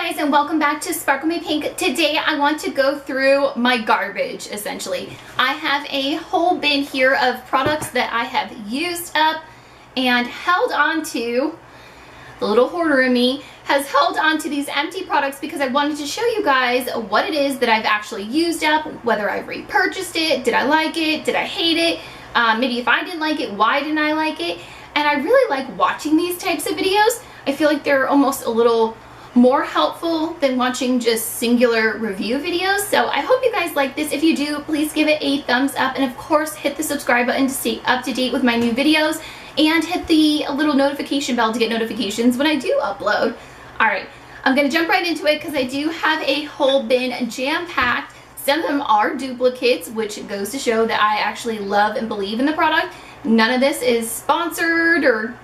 guys, and welcome back to Sparkle Me Pink. Today I want to go through my garbage, essentially. I have a whole bin here of products that I have used up and held on to. The little hoarder in me has held on to these empty products because I wanted to show you guys what it is that I've actually used up, whether I've repurchased it, did I like it, did I hate it, maybe if I didn't like it, why didn't I like it. And I really like watching these types of videos. I feel like they're almost a little more helpful than watching just singular review videos. So I hope you guys like this. If you do, please give it a thumbs up, and of course hit the subscribe button to stay up to date with my new videos, and hit the little notification bell to get notifications when I do upload. Alright, I'm gonna jump right into it because I do have a whole bin jam-packed. Some of them are duplicates, which goes to show that I actually love and believe in the product. None of this is sponsored or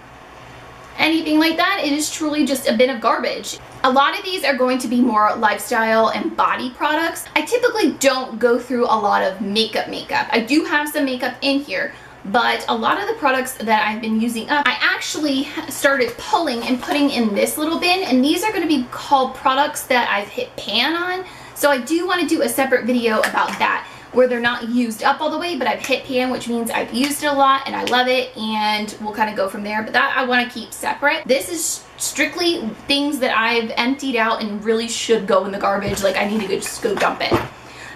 anything like that. It is truly just a bin of garbage. A lot of these are going to be more lifestyle and body products. I typically don't go through a lot of makeup. I do have some makeup in here, but a lot of the products that I've been using up, I actually started pulling and putting in this little bin, and these are going to be called products that I've hit pan on. So I do want to do a separate video about that, where they're not used up all the way, but I've hit pan, which means I've used it a lot and I love it, and we'll kind of go from there. But that I want to keep separate. This is strictly things that I've emptied out and really should go in the garbage. Like, I need to just go dump it.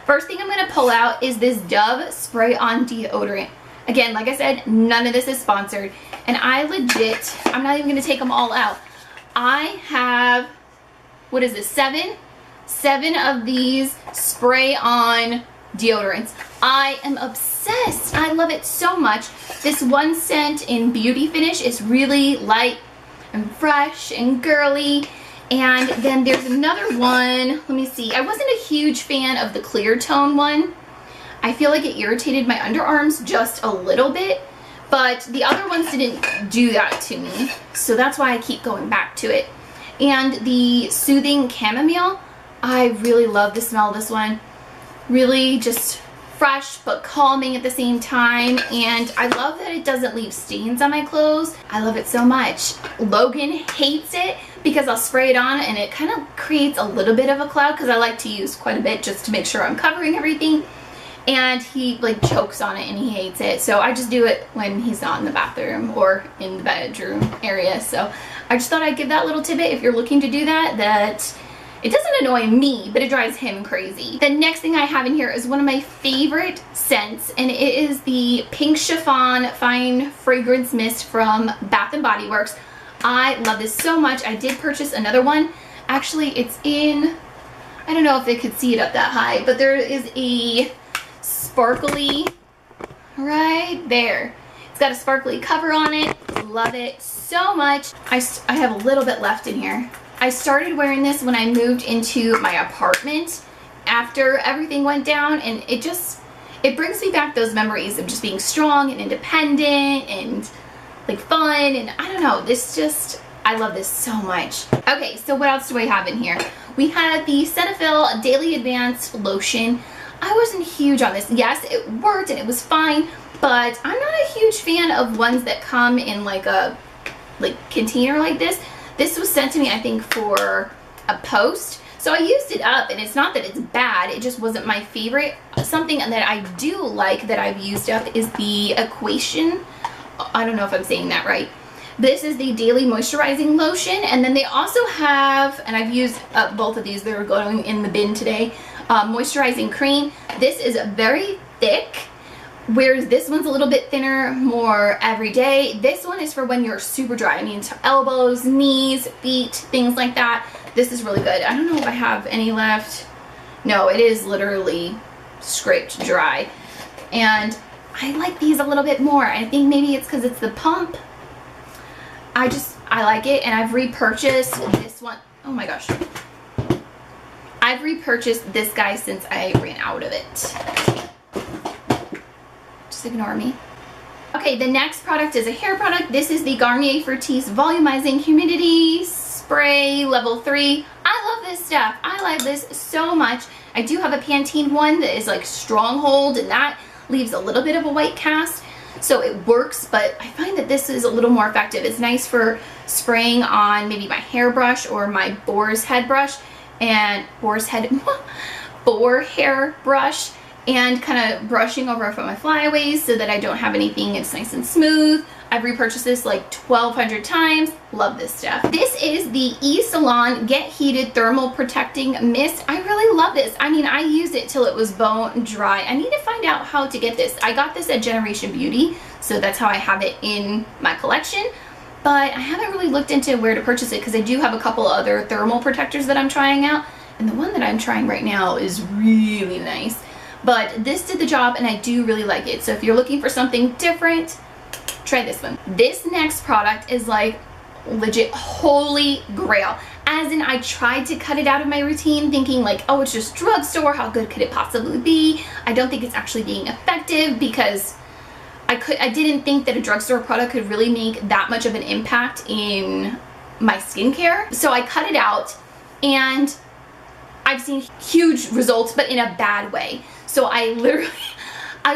First thing I'm going to pull out is this Dove spray on deodorant. Again, like I said, none of this is sponsored, and I legit, I'm not even going to take them all out. I have, what is this, seven of these spray on deodorants. I am obsessed. I love it so much. This one scent in Beauty Finish is really light and fresh and girly. And then there's another one. Let me see. I wasn't a huge fan of the clear tone one. I feel like it irritated my underarms just a little bit, but the other ones didn't do that to me. So that's why I keep going back to it. And the Soothing Chamomile, I really love the smell of this one. Really just fresh but calming at the same time, and I love that it doesn't leave stains on my clothes. I love it so much. Logan hates it because I'll spray it on and it kind of creates a little bit of a cloud, because I like to use quite a bit just to make sure I'm covering everything, and he like chokes on it and he hates it. So I just do it when he's not in the bathroom or in the bedroom area. So I just thought I'd give that little tidbit if you're looking to do that, that it doesn't annoy me, but it drives him crazy. The next thing I have in here is one of my favorite scents, and it is the Pink Chiffon Fine Fragrance Mist from Bath & Body Works. I love this so much. I did purchase another one. Actually, it's in, I don't know if they could see it up that high, but there is a sparkly right there. It's got a sparkly cover on it. Love it so much. I have a little bit left in here. I started wearing this when I moved into my apartment after everything went down, and it brings me back those memories of just being strong and independent and like fun, and I don't know, I love this so much. Okay, so what else do I have in here? We have the Cetaphil Daily Advanced Lotion. I wasn't huge on this. Yes, it worked and it was fine, but I'm not a huge fan of ones that come in like a container like this. This was sent to me, I think, for a post. So I used it up, and it's not that it's bad, it just wasn't my favorite. Something that I do like that I've used up is the Equation. I don't know if I'm saying that right. This is the Daily Moisturizing Lotion, and then they also have, and I've used up both of these, they're going in the bin today, Moisturizing Cream. This is very thick, whereas this one's a little bit thinner, more everyday. This one is for when you're super dry. I mean, elbows, knees, feet, things like that. This is really good. I don't know if I have any left. No, it is literally scraped dry. And I like these a little bit more. I think maybe it's because it's the pump. I like it, and I've repurchased this one. Oh my gosh. I've repurchased this guy since I ran out of it. Ignore me. Okay, the next product is a hair product. This is the Garnier Fructis Volumizing Humidity Spray Level 3. I love this stuff. I like this so much. I do have a Pantene one that is like Stronghold, and that leaves a little bit of a white cast. So it works, but I find that this is a little more effective. It's nice for spraying on maybe my hairbrush or my boar's head brush and boar hair brush, and kind of brushing over from my flyaways so that I don't have anything. It's nice and smooth. I've repurchased this like 1,200 times. Love this stuff. This is the E-Salon Get Heated Thermal Protecting Mist. I really love this. I mean, I used it till it was bone dry. I need to find out how to get this. I got this at Generation Beauty, so that's how I have it in my collection. But I haven't really looked into where to purchase it because I do have a couple other thermal protectors that I'm trying out. And the one that I'm trying right now is really nice. But this did the job and I do really like it. So if you're looking for something different, try this one. This next product is like legit holy grail. As in, I tried to cut it out of my routine thinking like, oh, it's just drugstore, how good could it possibly be? I don't think it's actually being effective because I didn't think that a drugstore product could really make that much of an impact in my skincare. So I cut it out and I've seen huge results, but in a bad way. So I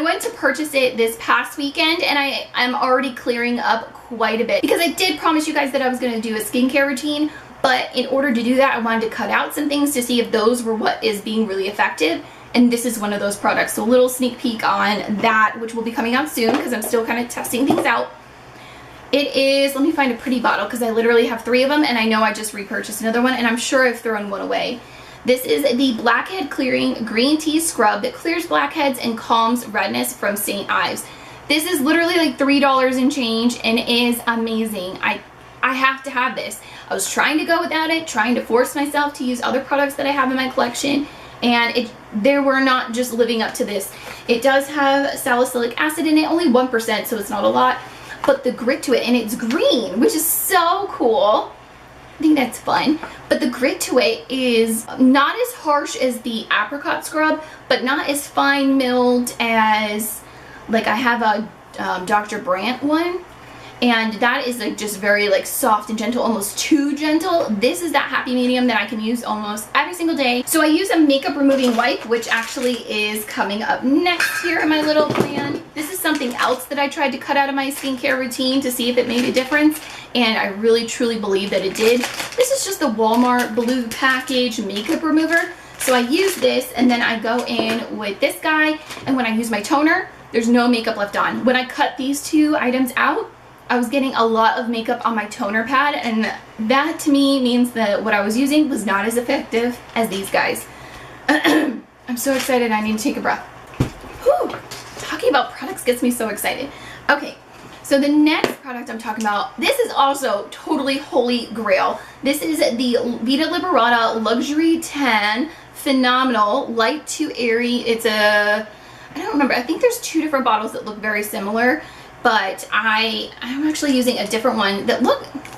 went to purchase it this past weekend and I'm already clearing up quite a bit because I did promise you guys that I was going to do a skincare routine, but in order to do that I wanted to cut out some things to see if those were what is being really effective, and this is one of those products. So a little sneak peek on that, which will be coming out soon because I'm still kind of testing things out. It is, let me find a pretty bottle because I literally have 3 of them and I know I just repurchased another one and I'm sure I've thrown one away. This is the Blackhead Clearing Green Tea Scrub that clears blackheads and calms redness from St. Ives. This is literally like $3 and change and is amazing. I have to have this. I was trying to go without it, trying to force myself to use other products that I have in my collection, and they were not just living up to this. It does have salicylic acid in it, only 1%, so it's not a lot, but the grit to it, and it's green, which is so cool. I think that's fun. But the grit to it is not as harsh as the apricot scrub, but not as fine milled as, like I have a Dr. Brandt one. And that is like just very like soft and gentle, almost too gentle. This is that happy medium that I can use almost every single day. So I use a makeup removing wipe, which actually is coming up next here in my little plan. This is something else that I tried to cut out of my skincare routine to see if it made a difference. And I really truly believe that it did. This is just the Walmart blue package makeup remover. So I use this and then I go in with this guy, and when I use my toner, there's no makeup left on. When I cut these 2 items out, I was getting a lot of makeup on my toner pad, and that to me means that what I was using was not as effective as these guys. I'm so excited, I need to take a breath. Whew. Talking about products gets me so excited. Okay, so the next product I'm talking about, this is also totally holy grail. This is the Vita Liberata Luxury Tan Phenomenal Light to Airy. It's a, I don't remember, I think there's 2 different bottles that look very similar. But I'm actually using a different one that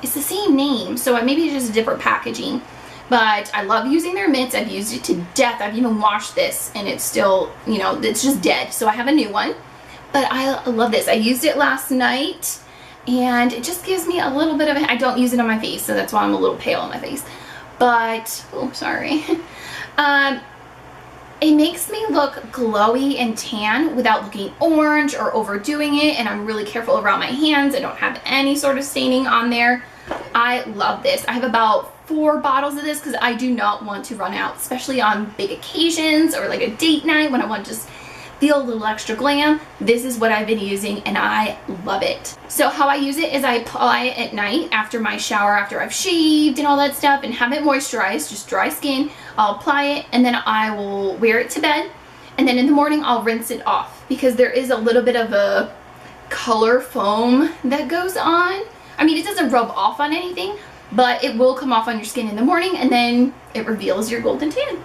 it's the same name, so maybe it's just a different packaging. But I love using their mints. I've used it to death. I've even washed this and it's still, you know, it's just dead. So I have a new one. But I love this. I used it last night and it just gives me a little bit of I don't use it on my face, so that's why I'm a little pale on my face. But, oh, sorry. It makes me look glowy and tan without looking orange or overdoing it, and I'm really careful around my hands. I don't have any sort of staining on there. I love this. I have about 4 bottles of this because I do not want to run out, especially on big occasions or like a date night when I want to just feel a little extra glam. This is what I've been using and I love it. So how I use it is I apply it at night after my shower, after I've shaved and all that stuff, and have it moisturized, just dry skin. I'll apply it and then I will wear it to bed, and then in the morning I'll rinse it off because there is a little bit of a color foam that goes on. I mean, it doesn't rub off on anything, but it will come off on your skin in the morning and then it reveals your golden tan.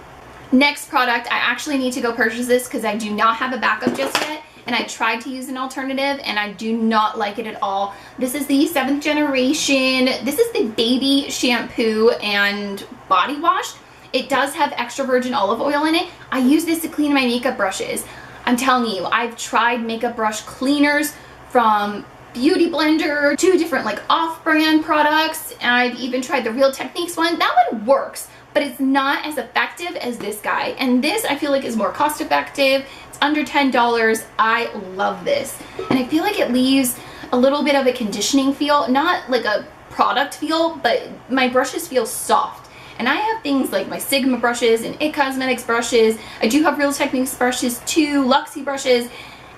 Next product, I actually need to go purchase this because I do not have a backup just yet, and I tried to use an alternative and I do not like it at all. This is the 7th generation. This is the baby shampoo and body wash. It does have extra virgin olive oil in it. I use this to clean my makeup brushes. I'm telling you, I've tried makeup brush cleaners from Beauty Blender, 2 different like off-brand products, and I've even tried the Real Techniques one. That one works, but it's not as effective as this guy. And this I feel like is more cost effective. It's under $10. I love this. And I feel like it leaves a little bit of a conditioning feel, not like a product feel, but my brushes feel soft. And I have things like my Sigma brushes and It Cosmetics brushes. I do have Real Techniques brushes too, Luxie brushes,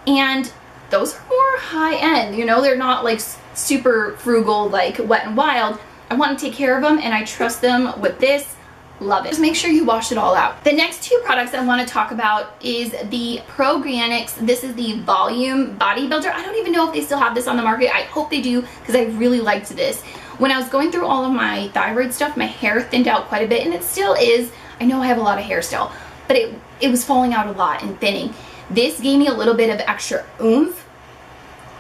and those are more high-end, you know, they're not like super frugal like Wet n Wild. I want to take care of them and I trust them with this. Love it. Just make sure you wash it all out. The next two products I want to talk about is the Proganics. This is the Volume Bodybuilder. I don't even know if they still have this on the market. I hope they do because I really liked this. When I was going through all of my thyroid stuff, my hair thinned out quite a bit, and it still is. I know I have a lot of hair still, but it was falling out a lot and thinning. This gave me a little bit of extra oomph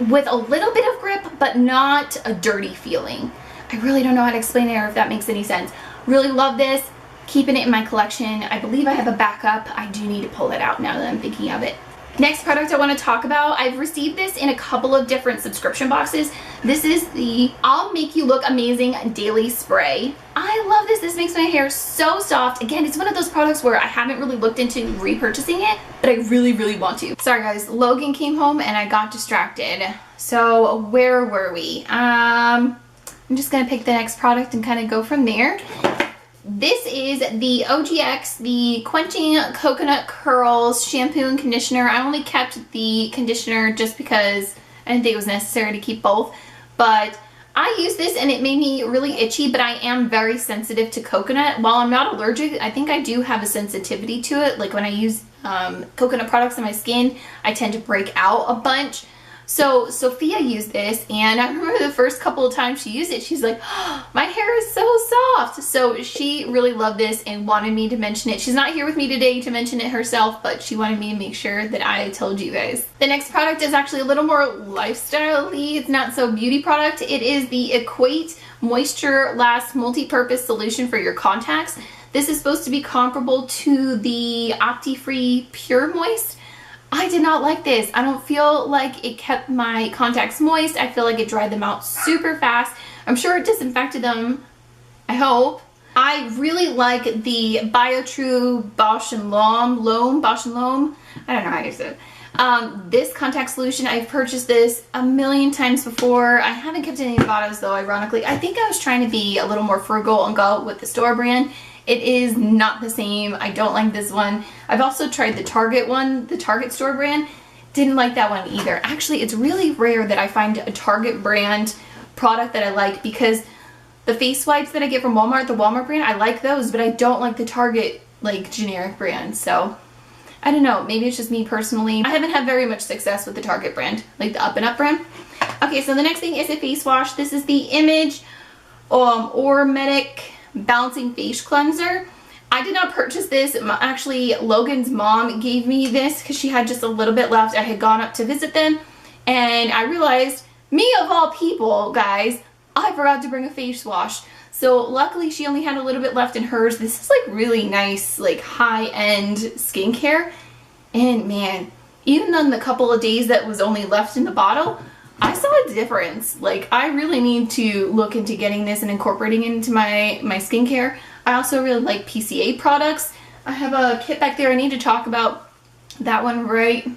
with a little bit of grip, but not a dirty feeling. I really don't know how to explain it or if that makes any sense. Really love this. Keeping it in my collection. I believe I have a backup. I do need to pull it out now that I'm thinking of it. Next product I want to talk about, I've received this in a couple of different subscription boxes. This is the I'll Make You Look Amazing Daily Spray. I love this. This makes my hair so soft. Again, it's one of those products where I haven't really looked into repurchasing it, but I really, really want to. Sorry guys, Logan came home and I got distracted. So where were we? I'm just gonna pick the next product and kind of go from there. This is the OGX, the Quenching Coconut Curls Shampoo and Conditioner. I only kept the conditioner just because I didn't think it was necessary to keep both. But I used this and it made me really itchy, but I am very sensitive to coconut. While I'm not allergic, I think I do have a sensitivity to it. Like when I use coconut products on my skin, I tend to break out a bunch. So Sophia used this, and I remember the first couple of times she used it, she's like, oh, my hair is so soft. So she really loved this and wanted me to mention it. She's not here with me today to mention it herself, but she wanted me to make sure that I told you guys. The next product is actually a little more lifestyle-y. It's not so beauty product. It is the Equate Moisture Last Multi-Purpose Solution for your contacts. This is supposed to be comparable to the Opti-Free Pure Moist. I did not like this. I don't feel like it kept my contacts moist. I feel like it dried them out super fast. I'm sure it disinfected them, I hope. I really like the BioTrue Bausch and Lomb, Bausch and Lomb. I don't know how you say it. This contact solution, I've purchased this a million times before. I haven't kept any bottles though, ironically. I think I was trying to be a little more frugal and go with the store brand. It is not the same. I don't like this one. I've also tried the Target one, the Target store brand. Didn't like that one either. Actually, it's really rare that I find a Target brand product that I like, because the face wipes that I get from Walmart, the Walmart brand, I like those, but I don't like the Target like generic brand. So I don't know, maybe it's just me personally. I haven't had very much success with the Target brand, like the Up and Up brand. Okay, so the next thing is a face wash. This is the Image Ormedic Balancing Face Cleanser. I did not purchase this. Actually, Logan's mom gave me this because she had just a little bit left. I had gone up to visit them and I realized, me of all people, guys, I forgot to bring a face wash. So luckily she only had a little bit left in hers. This is like really nice, like high-end skincare. And man, even on the couple of days that was only left in the bottle, I saw a difference. Like, I really need to look into getting this and incorporating it into my skincare. I also really like PCA products. I have a kit back there. I need to talk about that one right.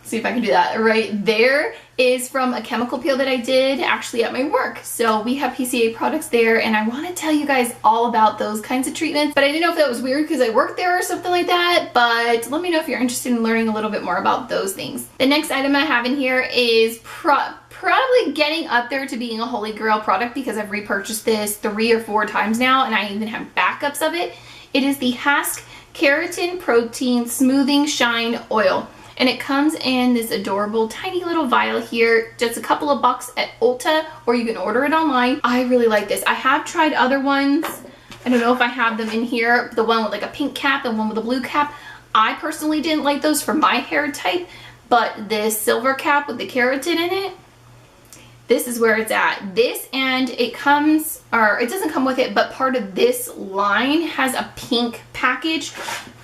See if I can do that. Right there is from a chemical peel that I did actually at my work. So we have PCA products there, and I want to tell you guys all about those kinds of treatments. But I didn't know if that was weird because I worked there or something like that. But let me know if you're interested in learning a little bit more about those things. The next item I have in here is probably getting up there to being a holy grail product because I've repurchased this 3 or 4 times now, and I even have backups of it. It is the Hask Keratin Protein Smoothing Shine Oil. And it comes in this adorable tiny little vial here, just a couple of bucks at Ulta, or you can order it online. I really like this. I have tried other ones. I don't know if I have them in here. The one with like a pink cap and one with a blue cap. I personally didn't like those for my hair type, but this silver cap with the keratin in it, this is where it's at. This, and it comes, or it doesn't come with it, but part of this line has a pink package.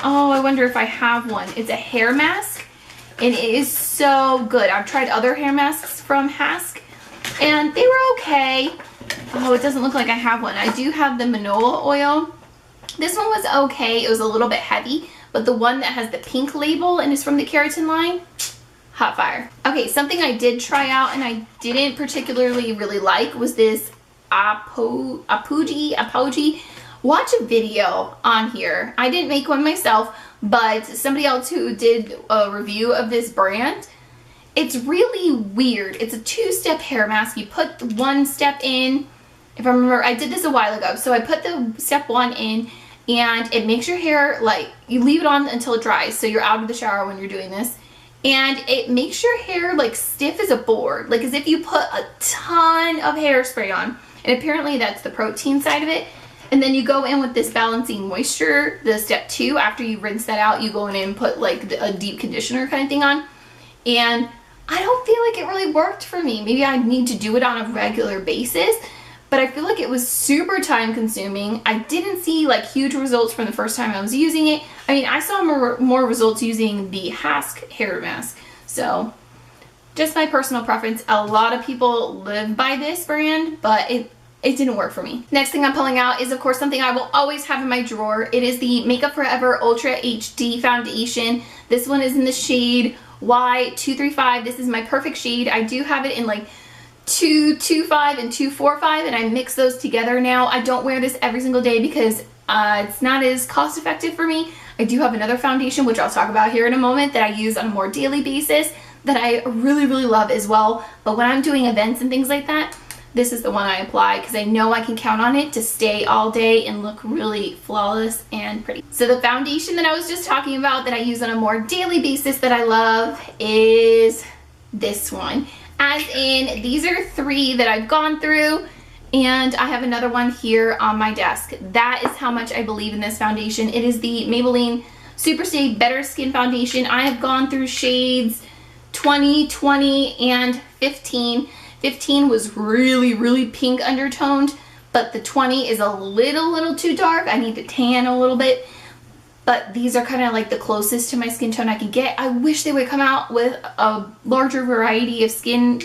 Oh, I wonder if I have one. It's a hair mask. And it is so good. I've tried other hair masks from Hask and they were okay. Oh, it doesn't look like I have one. I do have the Manola oil. This one was okay. It was a little bit heavy, but the one that has the pink label and is from the keratin line, hot fire. Okay, something I did try out and I didn't particularly really like was this Apogee. Watch a video on here. I didn't make one myself, but somebody else who did a review of this brand. It's really weird. It's a 2-step hair mask. You put one step in. If I remember, I did this a while ago. So I put the step 1 in, and it makes your hair, like, you leave it on until it dries. So you're out of the shower when you're doing this. And it makes your hair like stiff as a board. Like as if you put a ton of hairspray on. And apparently that's the protein side of it. And then you go in with this balancing moisture, the step 2. After you rinse that out, you go in and put like a deep conditioner kind of thing on. And I don't feel like it really worked for me. Maybe I need to do it on a regular basis, but I feel like it was super time consuming. I didn't see like huge results from the first time I was using it. I mean, I saw more results using the Hask hair mask. So just my personal preference. A lot of people live by this brand, but it didn't work for me. Next thing I'm pulling out is of course something I will always have in my drawer. It is the Makeup Forever Ultra HD Foundation. This one is in the shade Y235. This is my perfect shade. I do have it in like 225 and 245, and I mix those together now. I don't wear this every single day because it's not as cost effective for me. I do have another foundation, which I'll talk about here in a moment, that I use on a more daily basis that I really, really love as well. But when I'm doing events and things like that, this is the one I apply because I know I can count on it to stay all day and look really flawless and pretty. So the foundation that I was just talking about that I use on a more daily basis that I love is this one. As in, these are 3 that I've gone through, and I have another one here on my desk. That is how much I believe in this foundation. It is the Maybelline Super Stay Better Skin Foundation. I have gone through shades 20, 20, and 15. 15 was really, really pink undertoned, but the 20 is a little too dark. I need to tan a little bit, but these are kind of like the closest to my skin tone I can get. I wish they would come out with a larger variety of skin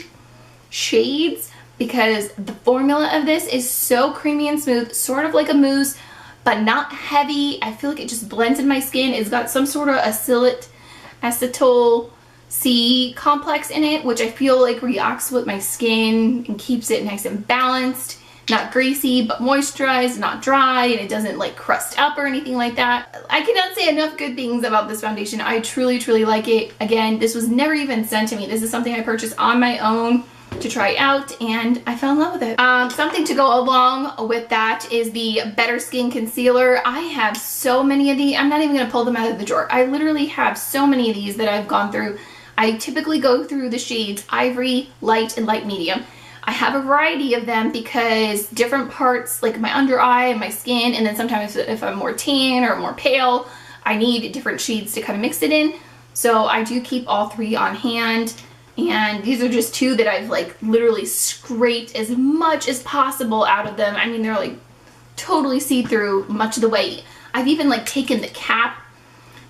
shades because the formula of this is so creamy and smooth, sort of like a mousse, but not heavy. I feel like it just blends in my skin. It's got some sort of acetyl C complex in it, which I feel like reacts with my skin and keeps it nice and balanced. Not greasy, but moisturized, not dry, and it doesn't like crust up or anything like that. I cannot say enough good things about this foundation. I truly, truly like it. Again, this was never even sent to me. This is something I purchased on my own to try out, and I fell in love with it. Something to go along with that is the Better Skin Concealer. I have so many of these. I'm not even going to pull them out of the drawer. I literally have so many of these that I've gone through. I typically go through the shades Ivory, Light, and Light Medium. I have a variety of them because different parts, like my under eye and my skin, and then sometimes if I'm more tan or more pale, I need different shades to kind of mix it in. So I do keep all 3 on hand, and these are just 2 that I've like literally scraped as much as possible out of them. I mean, they're like totally see-through much of the way. I've even like taken the cap,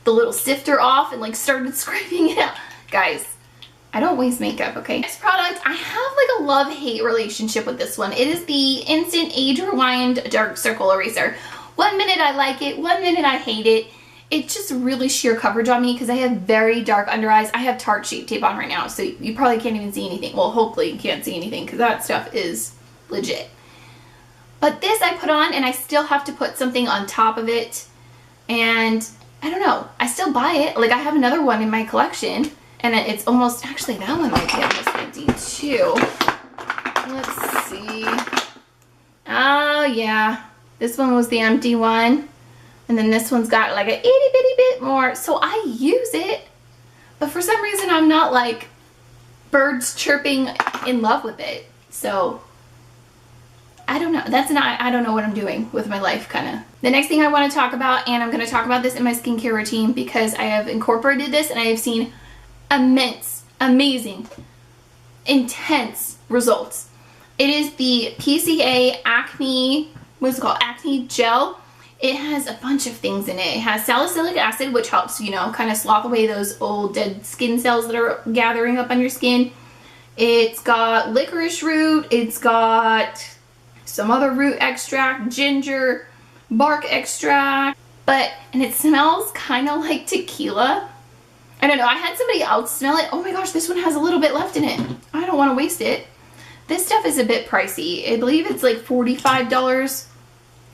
the little sifter off, and like started scraping it out. Guys, I don't waste makeup, okay? Next product, I have like a love-hate relationship with this one. It is the Instant Age Rewind Dark Circle Eraser. One minute I like it, one minute I hate it. It's just really sheer coverage on me because I have very dark under eyes. I have Tarte Shape Tape on right now, so you probably can't even see anything. Well, hopefully you can't see anything because that stuff is legit. But this I put on and I still have to put something on top of it. And I don't know, I still buy it. Like I have another one in my collection. And it's almost, actually that one might be almost empty too. Let's see. Oh yeah, this one was the empty one. And then this one's got like an itty bitty bit more. So I use it, but for some reason I'm not like birds chirping in love with it. So I don't know. I don't know what I'm doing with my life, kind of. The next thing I want to talk about, and I'm going to talk about this in my skincare routine because I have incorporated this and I have seen immense, amazing, intense results. It is the PCA Acne, what's it called? Acne Gel. It has a bunch of things in it. It has salicylic acid, which helps, you know, kind of slough away those old dead skin cells that are gathering up on your skin. It's got licorice root. It's got some other root extract, ginger, bark extract. and it smells kind of like tequila. I don't know, I had somebody else smell it. Oh my gosh, this one has a little bit left in it. I don't want to waste it. This stuff is a bit pricey. I believe it's like $45,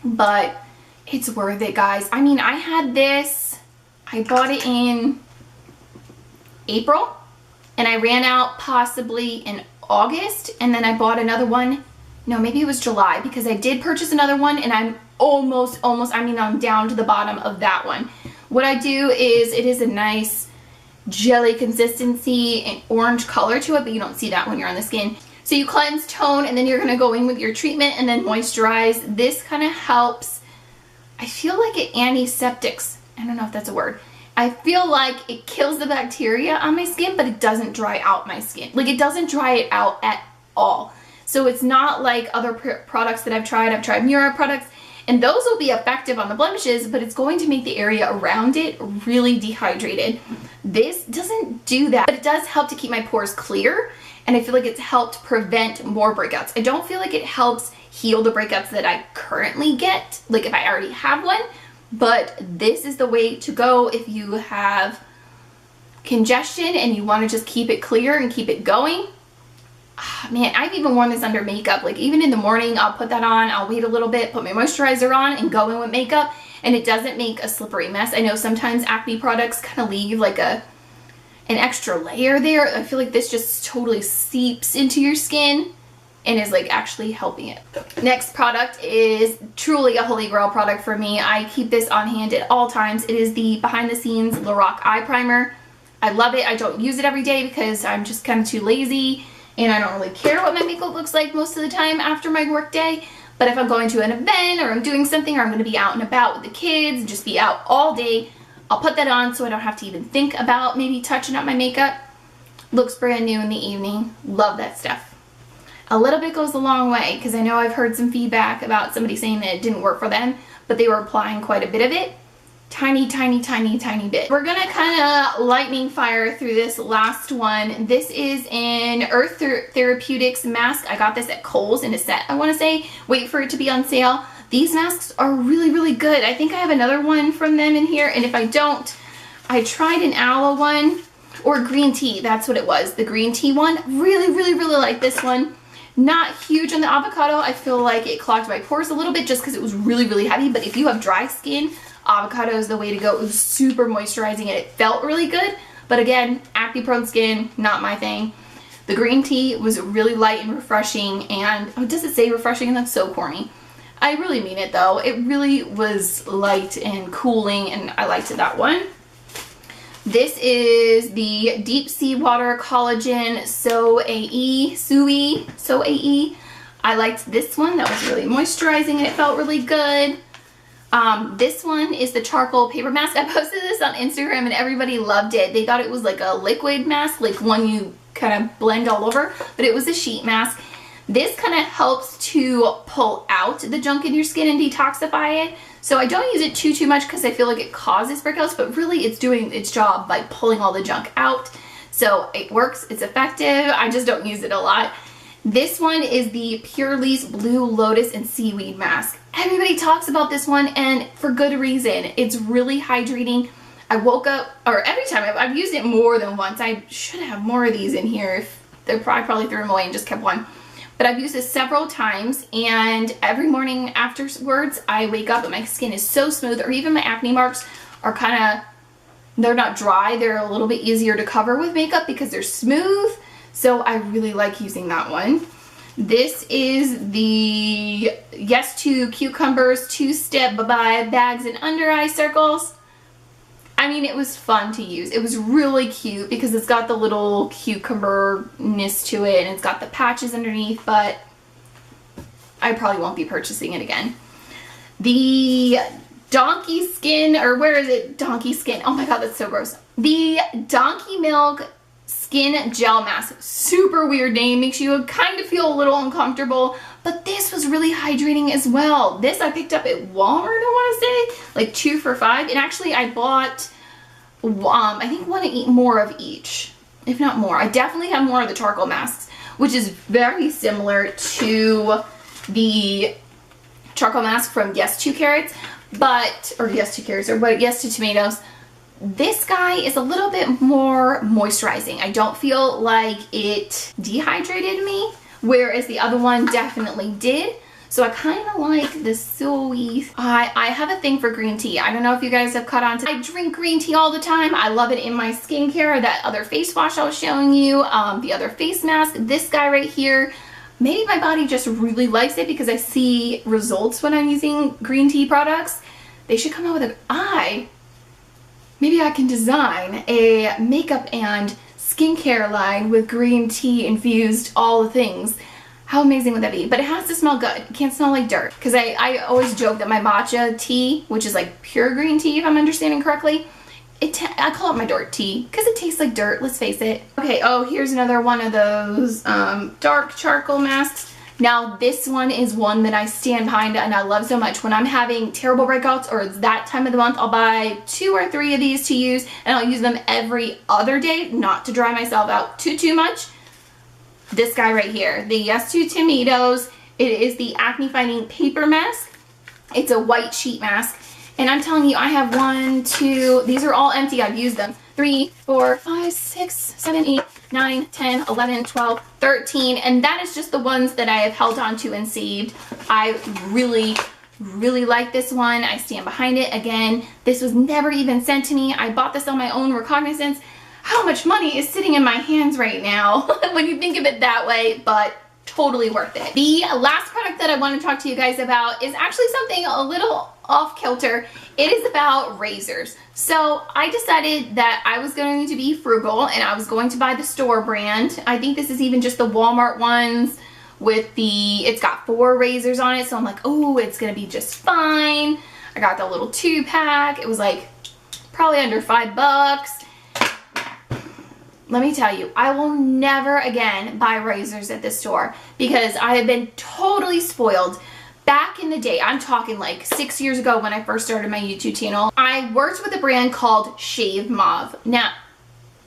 but it's worth it, guys. I mean, I had this, I bought it in April, and I ran out possibly in August, and then I bought another one. No, maybe it was July, because I did purchase another one, and I'm almost, I mean, I'm down to the bottom of that one. What I do is, it is a nice jelly consistency and orange color to it, but you don't see that when you're on the skin. So you cleanse, tone, and then you're going to go in with your treatment and then moisturize. This kind of helps. I feel like it antiseptics. I don't know if that's a word. I feel like it kills the bacteria on my skin, but it doesn't dry out my skin. Like, it doesn't dry it out at all. So it's not like other products that I've tried. I've tried Mura products, and those will be effective on the blemishes, but it's going to make the area around it really dehydrated. This doesn't do that, but it does help to keep my pores clear, and I feel like it's helped prevent more breakouts. I don't feel like it helps heal the breakouts that I currently get, like if I already have one, but this is the way to go if you have congestion and you want to just keep it clear and keep it going. Man, I've even worn this under makeup. Like, even in the morning, I'll put that on, I'll wait a little bit, put my moisturizer on, and go in with makeup, and it doesn't make a slippery mess. I know sometimes acne products kind of leave like an extra layer there. I feel like this just totally seeps into your skin and is like actually helping it. Next product is truly a holy grail product for me. I keep this on hand at all times. It is the Behind the Scenes Lorac Eye Primer. I love it. I don't use it every day because I'm just kind of too lazy, and I don't really care what my makeup looks like most of the time after my work day. But if I'm going to an event, or I'm doing something, or I'm going to be out and about with the kids, just be out all day, I'll put that on so I don't have to even think about maybe touching up my makeup. Looks brand new in the evening. Love that stuff. A little bit goes a long way, because I know I've heard some feedback about somebody saying that it didn't work for them, but they were applying quite a bit of it. Tiny, tiny, tiny, tiny bit. We're gonna kind of lightning fire through this last one. This is an Earth Therapeutics mask. I got this at Kohl's in a set, I want to say. Wait for it to be on sale. These masks are really, really good. I think I have another one from them in here, and if I don't, I tried an aloe one, or green tea, that's what it was, the green tea one. Really, really, really like this one. Not huge on the avocado. I feel like it clogged my pores a little bit just because it was really, really heavy, but if you have dry skin, avocado is the way to go. It was super moisturizing and it felt really good, but again, acne prone skin, not my thing. The green tea was really light and refreshing, and oh, does it say refreshing? That's so corny. I really mean it though. It really was light and cooling, and I liked that one. This is the Deep Sea Water Collagen So-A-E. I liked this one. That was really moisturizing and it felt really good. This one is the charcoal paper mask. I posted this on Instagram and everybody loved it. They thought it was like a liquid mask, like one you kind of blend all over, but it was a sheet mask. This kind of helps to pull out the junk in your skin and detoxify it. So I don't use it too much because I feel like it causes breakouts, but really it's doing its job by pulling all the junk out. So it works, it's effective. I just don't use it a lot. This one is the Purely's Blue Lotus and Seaweed Mask. Everybody talks about this one, and for good reason. It's really hydrating. I woke up, or every time, I've used it more than once. I should have more of these in here. I probably threw them away and just kept one. But I've used this several times, and every morning afterwards, I wake up and my skin is so smooth, or even my acne marks are kind of, they're not dry. They're a little bit easier to cover with makeup because they're smooth. So I really like using that one. This is the Yes to Cucumbers 2-Step Bye-Bye Bags and Under Eye Circles. I mean, it was fun to use. It was really cute because it's got the little cucumber-ness to it, and it's got the patches underneath, but I probably won't be purchasing it again. The Donkey Skin, or where is it? Donkey Skin. Oh my god, that's so gross. The Donkey Milk Skin Gel Mask. Super weird name. Makes you kind of feel a little uncomfortable, but this was really hydrating as well. This I picked up at Walmart, I want to say, like 2 for $5. And actually I bought, I think more of each, if not more. I definitely have more of the charcoal masks, which is very similar to the charcoal mask from Yes 2 Carats. but, or yes to carrots, or but yes to tomatoes. This guy is a little bit more moisturizing. I don't feel like it dehydrated me, whereas the other one definitely did. So I kind of like the soy. I have a thing for green tea. I don't know if you guys have caught on to. I drink green tea all the time. I love it in my skincare. That other face wash I was showing you, the other face mask, this guy right here. Maybe my body just really likes it because I see results when I'm using green tea products. They should come out with maybe I can design a makeup and skincare line with green tea infused all the things. How amazing would that be? But it has to smell good. It can't smell like dirt. Because I always joke that my matcha tea, which is like pure green tea if I'm understanding correctly, I call it my dirt tea because it tastes like dirt, let's face it. Okay, oh, here's another one of those dark charcoal masks. Now this one is one that I stand behind and I love so much. When I'm having terrible breakouts or it's that time of the month, I'll buy 2 or 3 of these to use, and I'll use them every other day, not to dry myself out too much. This guy right here, the Yes to Tomatoes. It is the acne fighting paper mask. It's a white sheet mask. And I'm telling you, I have 1, 2, these are all empty. I've used them. 3, 4, 5, 6, 7, 8, 9, 10, 11, 12, 13. And that is just the ones that I have held on to and saved. I really like this one. I stand behind it. Again, this was never even sent to me. I bought this on my own recognizance. How much money is sitting in my hands right now when you think of it that way, but totally worth it. The last product that I want to talk to you guys about is actually something a little off kilter. It is about razors. So I decided that I was going to be frugal and I was going to buy the store brand. I think this is even just the Walmart ones with it's got 4 razors on it. So I'm like, oh, it's going to be just fine. I got the little 2-pack. It was like probably under $5. Let me tell you, I will never again buy razors at the store because I have been totally spoiled. Back in the day, I'm talking like 6 years ago when I first started my YouTube channel, I worked with a brand called Shave Mauve. Now,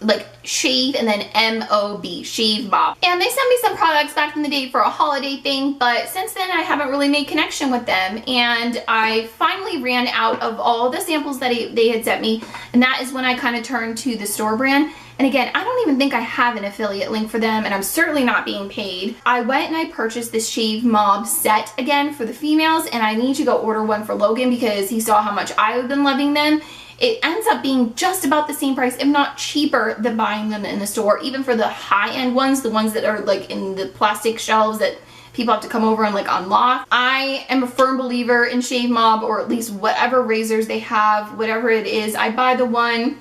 like shave and then M-O-B, Shave Mauve. And they sent me some products back in the day for a holiday thing, but since then I haven't really made connection with them. And I finally ran out of all the samples that they had sent me. And that is when I kind of turned to the store brand. And again, I don't even think I have an affiliate link for them, and I'm certainly not being paid. I went and I purchased this Shave Mauve set again for the females, and I need to go order one for Logan because he saw how much I have been loving them. It ends up being just about the same price, if not cheaper, than buying them in the store, even for the high-end ones, the ones that are like in the plastic shelves that people have to come over and like unlock. I am a firm believer in Shave Mauve, or at least whatever razors they have, whatever it is. I buy the one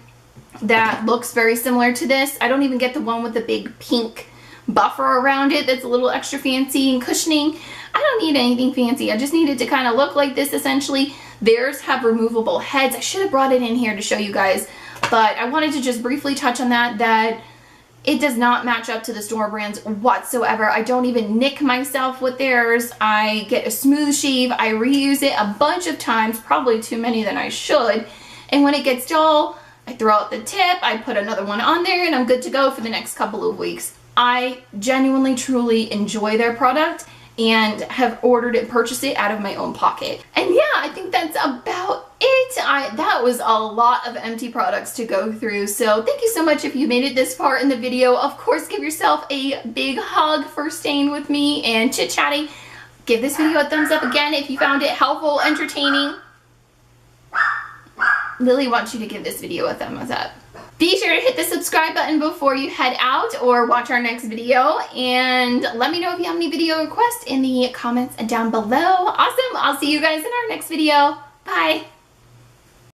that looks very similar to this. I don't even get the one with the big pink buffer around it that's a little extra fancy and cushioning. I don't need anything fancy. I just need it to kind of look like this essentially. Theirs have removable heads. I should have brought it in here to show you guys, but I wanted to just briefly touch on that it does not match up to the store brands whatsoever. I don't even nick myself with theirs. I get a smooth shave. I reuse it a bunch of times, probably too many than I should. And when it gets dull, I throw out the tip, I put another one on there, and I'm good to go for the next couple of weeks. I genuinely, truly enjoy their product and have ordered and purchased it out of my own pocket. And yeah, I think that's about it. That was a lot of empty products to go through. So thank you so much if you made it this far in the video. Of course, give yourself a big hug for staying with me and chit-chatting. Give this video a thumbs up again if you found it helpful, entertaining. Lily wants you to give this video a thumbs up. Be sure to hit the subscribe button before you head out or watch our next video. And let me know if you have any video requests in the comments down below. Awesome. I'll see you guys in our next video. Bye.